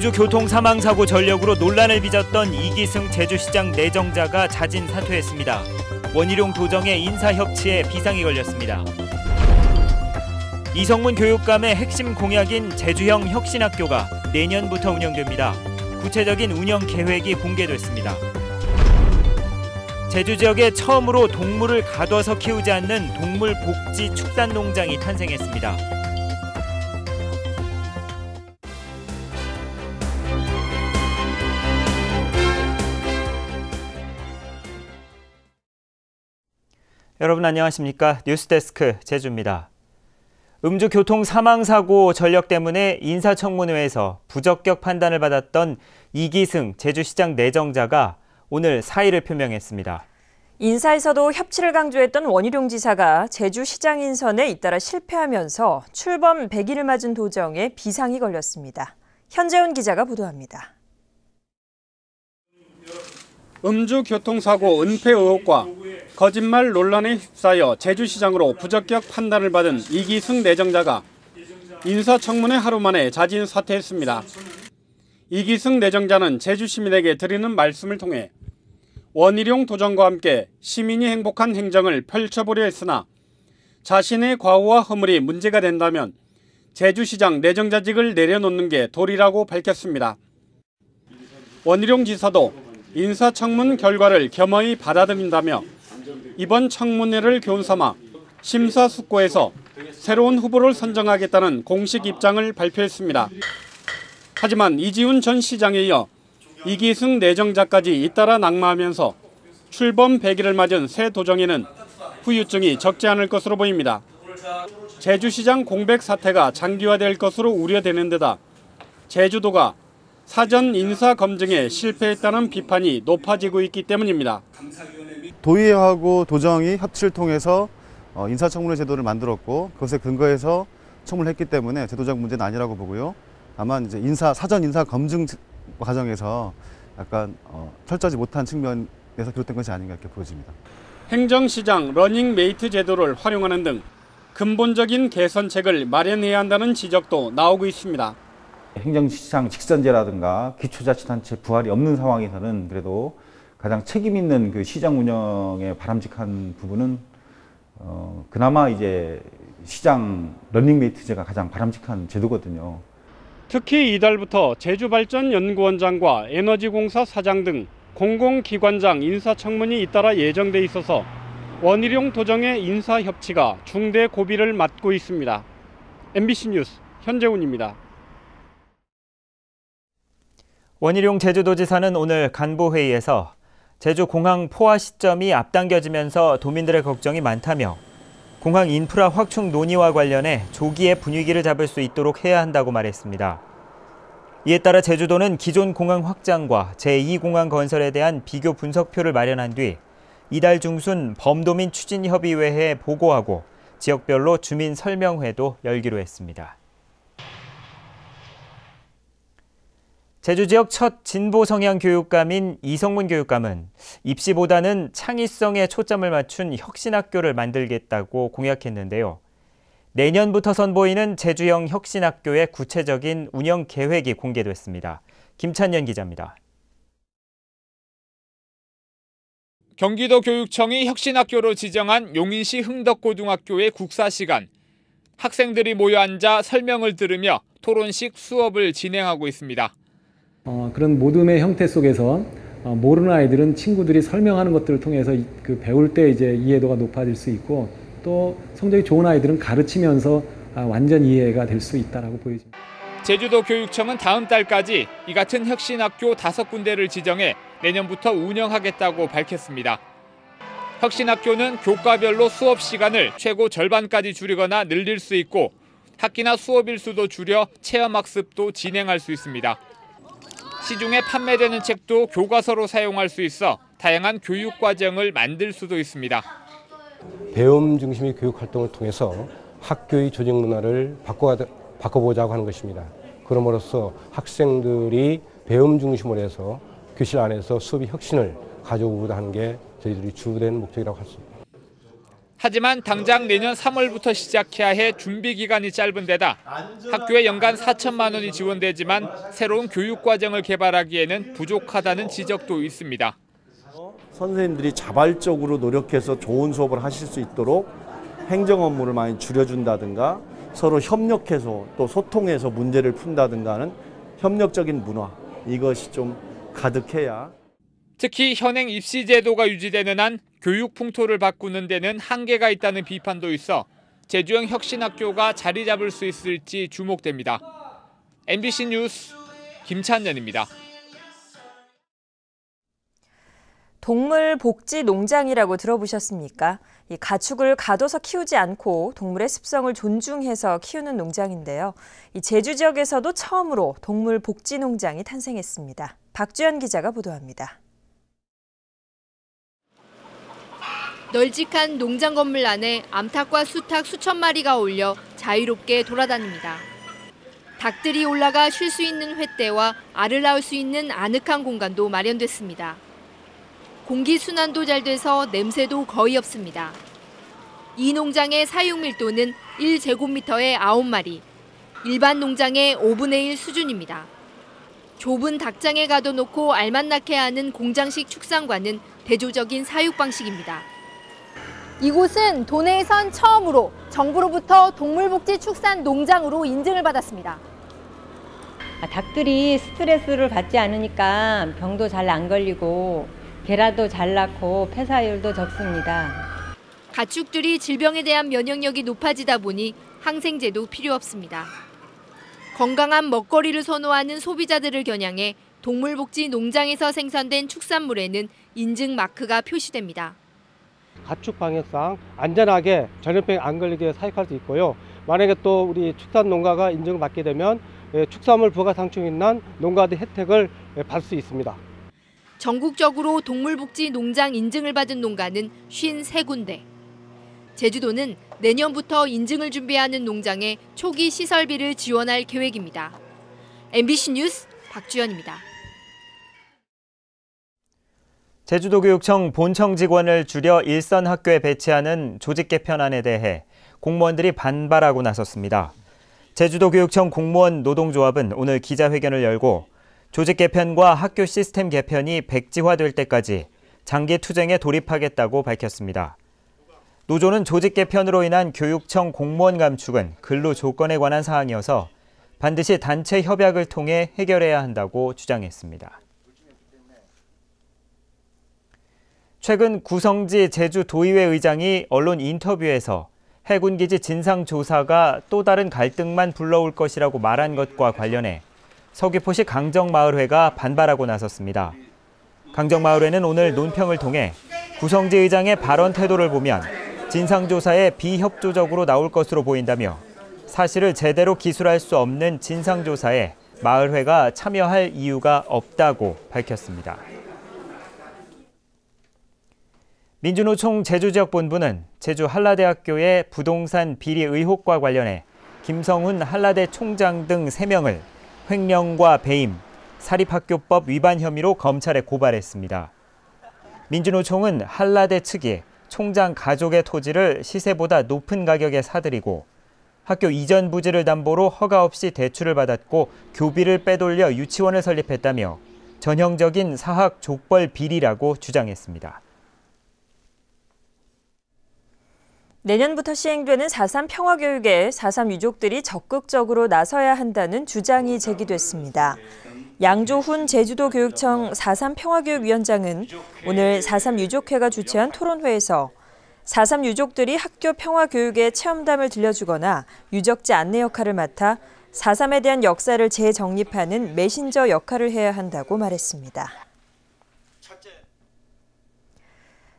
음주교통사망사고 전력으로 논란을 빚었던 이기승 제주시장 내정자가 자진 사퇴했습니다. 원희룡 도정의 인사협치에 비상이 걸렸습니다. 이성문 교육감의 핵심 공약인 제주형 혁신학교가 내년부터 운영됩니다. 구체적인 운영 계획이 공개됐습니다. 제주 지역에 처음으로 동물을 가둬서 키우지 않는 동물복지축산농장이 탄생했습니다. 여러분 안녕하십니까? 뉴스데스크 제주입니다. 음주교통사망사고 전력 때문에 인사청문회에서 부적격 판단을 받았던 이기승 제주시장 내정자가 오늘 사의를 표명했습니다. 인사에서도 협치를 강조했던 원희룡 지사가 제주시장 인선에 잇따라 실패하면서 출범 100일을 맞은 도정에 비상이 걸렸습니다. 현재훈 기자가 보도합니다. 음주교통사고 은폐 의혹과 거짓말 논란에 휩싸여 제주시장으로 부적격 판단을 받은 이기승 내정자가 인사청문회 하루 만에 자진 사퇴했습니다. 이기승 내정자는 제주 시민에게 드리는 말씀을 통해 원희룡 도정과 함께 시민이 행복한 행정을 펼쳐보려 했으나 자신의 과오와 허물이 문제가 된다면 제주시장 내정자직을 내려놓는 게 도리라고 밝혔습니다. 원희룡 지사도 인사청문 결과를 겸허히 받아들인다며 이번 청문회를 교훈삼아 심사숙고해서 새로운 후보를 선정하겠다는 공식 입장을 발표했습니다. 하지만 이지훈 전 시장에 이어 이기승 내정자까지 잇따라 낙마하면서 출범 100일을 맞은 새 도정에는 후유증이 적지 않을 것으로 보입니다. 제주시장 공백 사태가 장기화될 것으로 우려되는 데다 제주도가 사전 인사 검증에 실패했다는 비판이 높아지고 있기 때문입니다. 도의회하고 도정이 협치를 통해서 인사청문회 제도를 만들었고 그것에 근거해서 청문을 했기 때문에 제도적 문제는 아니라고 보고요. 다만 이제 사전 인사 검증 과정에서 약간 철저하지 못한 측면에서 비롯된 것이 아닌가 이렇게 보여집니다. 행정시장 러닝메이트 제도를 활용하는 등 근본적인 개선책을 마련해야 한다는 지적도 나오고 있습니다. 행정시장 직선제라든가 기초자치단체 부활이 없는 상황에서는 그래도 가장 책임 있는 그 시장 운영에 바람직한 부분은 그나마 이제 시장 러닝메이트제가 가장 바람직한 제도거든요. 특히 이달부터 제주발전연구원장과 에너지공사 사장 등 공공기관장 인사청문이 잇따라 예정돼 있어서 원희룡 도정의 인사협치가 중대 고비를 맞고 있습니다. MBC 뉴스 현재훈입니다. 원희룡 제주도지사는 오늘 간부회의에서 제주공항 포화 시점이 앞당겨지면서 도민들의 걱정이 많다며 공항 인프라 확충 논의와 관련해 조기에 분위기를 잡을 수 있도록 해야 한다고 말했습니다. 이에 따라 제주도는 기존 공항 확장과 제2공항 건설에 대한 비교 분석표를 마련한 뒤 이달 중순 범도민 추진협의회에 보고하고 지역별로 주민 설명회도 열기로 했습니다. 제주 지역 첫 진보 성향 교육감인 이성문 교육감은 입시보다는 창의성에 초점을 맞춘 혁신학교를 만들겠다고 공약했는데요. 내년부터 선보이는 제주형 혁신학교의 구체적인 운영 계획이 공개됐습니다. 김찬연 기자입니다. 경기도 교육청이 혁신학교로 지정한 용인시 흥덕고등학교의 국사시간. 학생들이 모여 앉아 설명을 들으며 토론식 수업을 진행하고 있습니다. 그런 모둠의 형태 속에서 모르는 아이들은 친구들이 설명하는 것들을 통해서 그 배울 때 이제 이해도가 높아질 수 있고 또 성적이 좋은 아이들은 가르치면서 완전 이해가 될 수 있다라고 보여집니다. 제주도 교육청은 다음 달까지 이 같은 혁신학교 5군데를 지정해 내년부터 운영하겠다고 밝혔습니다. 혁신학교는 교과별로 수업 시간을 최고 절반까지 줄이거나 늘릴 수 있고 학기나 수업 일수도 줄여 체험학습도 진행할 수 있습니다. 시중에 판매되는 책도 교과서로 사용할 수 있어 다양한 교육 과정을 만들 수도 있습니다. 배움 중심의 교육 활동을 통해서 학교의 조직 문화를 바꿔보자고 하는 것입니다. 그럼으로써 학생들이 배움 중심으로 해서 교실 안에서 수업의 혁신을 가져오고자 하는 게 저희들이 주된 목적이라고 할 수 있습니다. 하지만 당장 내년 3월부터 시작해야 해 준비 기간이 짧은 데다 학교에 연간 4천만 원이 지원되지만 새로운 교육 과정을 개발하기에는 부족하다는 지적도 있습니다. 선생님들이 자발적으로 노력해서 좋은 수업을 하실 수 있도록 행정 업무를 많이 줄여준다든가 서로 협력해서 또 소통해서 문제를 푼다든가 하는 협력적인 문화, 이것이 좀 가득해야. 특히 현행 입시 제도가 유지되는 한 교육 풍토를 바꾸는 데는 한계가 있다는 비판도 있어 제주형 혁신학교가 자리 잡을 수 있을지 주목됩니다. MBC 뉴스 김찬년입니다. 동물복지농장이라고 들어보셨습니까? 이 가축을 가둬서 키우지 않고 동물의 습성을 존중해서 키우는 농장인데요. 이 제주 지역에서도 처음으로 동물복지농장이 탄생했습니다. 박주연 기자가 보도합니다. 널찍한 농장 건물 안에 암탉과 수탉 수천 마리가 어울려 자유롭게 돌아다닙니다. 닭들이 올라가 쉴 수 있는 횃대와 알을 낳을 수 있는 아늑한 공간도 마련됐습니다. 공기 순환도 잘 돼서 냄새도 거의 없습니다. 이 농장의 사육 밀도는 1제곱미터에 9마리, 일반 농장의 5분의 1 수준입니다. 좁은 닭장에 가둬놓고 알만 낳게 하는 공장식 축산과는 대조적인 사육 방식입니다. 이곳은 도내에선 처음으로 정부로부터 동물복지 축산 농장으로 인증을 받았습니다. 닭들이 스트레스를 받지 않으니까 병도 잘 안 걸리고 개라도 잘 낳고 폐사율도 적습니다. 가축들이 질병에 대한 면역력이 높아지다 보니 항생제도 필요 없습니다. 건강한 먹거리를 선호하는 소비자들을 겨냥해 동물복지 농장에서 생산된 축산물에는 인증 마크가 표시됩니다. 가축 방역상 안전하게 전염병 안 걸리게 사육할 수 있고요. 만약에 또 우리 축산 농가가 인증을 받게 되면 축산물 부가 상충이 난 농가들 혜택을 받을 수 있습니다. 전국적으로 동물복지 농장 인증을 받은 농가는 53군데. 제주도는 내년부터 인증을 준비하는 농장에 초기 시설비를 지원할 계획입니다. MBC 뉴스 박주연입니다. 제주도교육청 본청 직원을 줄여 일선 학교에 배치하는 조직 개편안에 대해 공무원들이 반발하고 나섰습니다. 제주도교육청 공무원 노동조합은 오늘 기자회견을 열고 조직 개편과 학교 시스템 개편이 백지화될 때까지 장기 투쟁에 돌입하겠다고 밝혔습니다. 노조는 조직 개편으로 인한 교육청 공무원 감축은 근로 조건에 관한 사항이어서 반드시 단체 협약을 통해 해결해야 한다고 주장했습니다. 최근 구성지 제주도의회 의장이 언론 인터뷰에서 해군기지 진상조사가 또 다른 갈등만 불러올 것이라고 말한 것과 관련해 서귀포시 강정마을회가 반발하고 나섰습니다. 강정마을회는 오늘 논평을 통해 구성지 의장의 발언 태도를 보면 진상조사에 비협조적으로 나올 것으로 보인다며 사실을 제대로 기술할 수 없는 진상조사에 마을회가 참여할 이유가 없다고 밝혔습니다. 민주노총 제주지역본부는 제주 한라대학교의 부동산 비리 의혹과 관련해 김성훈 한라대 총장 등 3명을 횡령과 배임, 사립학교법 위반 혐의로 검찰에 고발했습니다. 민주노총은 한라대 측이 총장 가족의 토지를 시세보다 높은 가격에 사들이고 학교 이전 부지를 담보로 허가 없이 대출을 받았고 교비를 빼돌려 유치원을 설립했다며 전형적인 사학 족벌 비리라고 주장했습니다. 내년부터 시행되는 4.3 평화교육에 4.3 유족들이 적극적으로 나서야 한다는 주장이 제기됐습니다. 양조훈 제주도교육청 4.3 평화교육위원장은 오늘 4.3 유족회가 주최한 토론회에서 4.3 유족들이 학교 평화교육에 체험담을 들려주거나 유적지 안내 역할을 맡아 4.3에 대한 역사를 재정립하는 메신저 역할을 해야 한다고 말했습니다.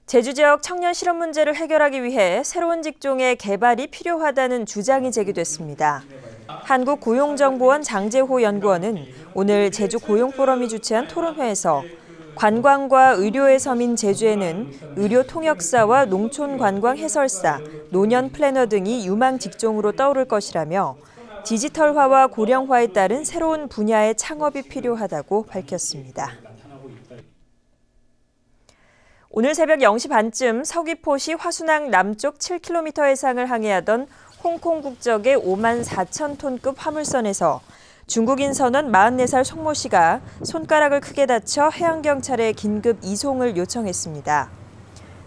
제주 지역 청년 실업 문제를 해결하기 위해 새로운 직종의 개발이 필요하다는 주장이 제기됐습니다. 한국고용정보원 장재호 연구원은 오늘 제주 고용포럼이 주최한 토론회에서 관광과 의료의 섬인 제주에는 의료 통역사와 농촌 관광 해설사, 노년 플래너 등이 유망 직종으로 떠오를 것이라며 디지털화와 고령화에 따른 새로운 분야의 창업이 필요하다고 밝혔습니다. 오늘 새벽 0시 반쯤 서귀포시 화순항 남쪽 7km 해상을 항해하던 홍콩 국적의 54,000톤급 화물선에서 중국인 선원 44살 송모 씨가 손가락을 크게 다쳐 해양경찰에 긴급 이송을 요청했습니다.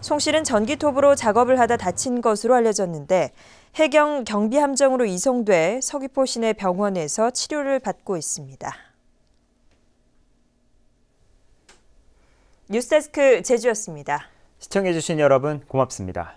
송 씨는 전기톱으로 작업을 하다 다친 것으로 알려졌는데 해경 경비함정으로 이송돼 서귀포 시내 병원에서 치료를 받고 있습니다. 뉴스데스크 제주였습니다. 시청해주신 여러분 고맙습니다.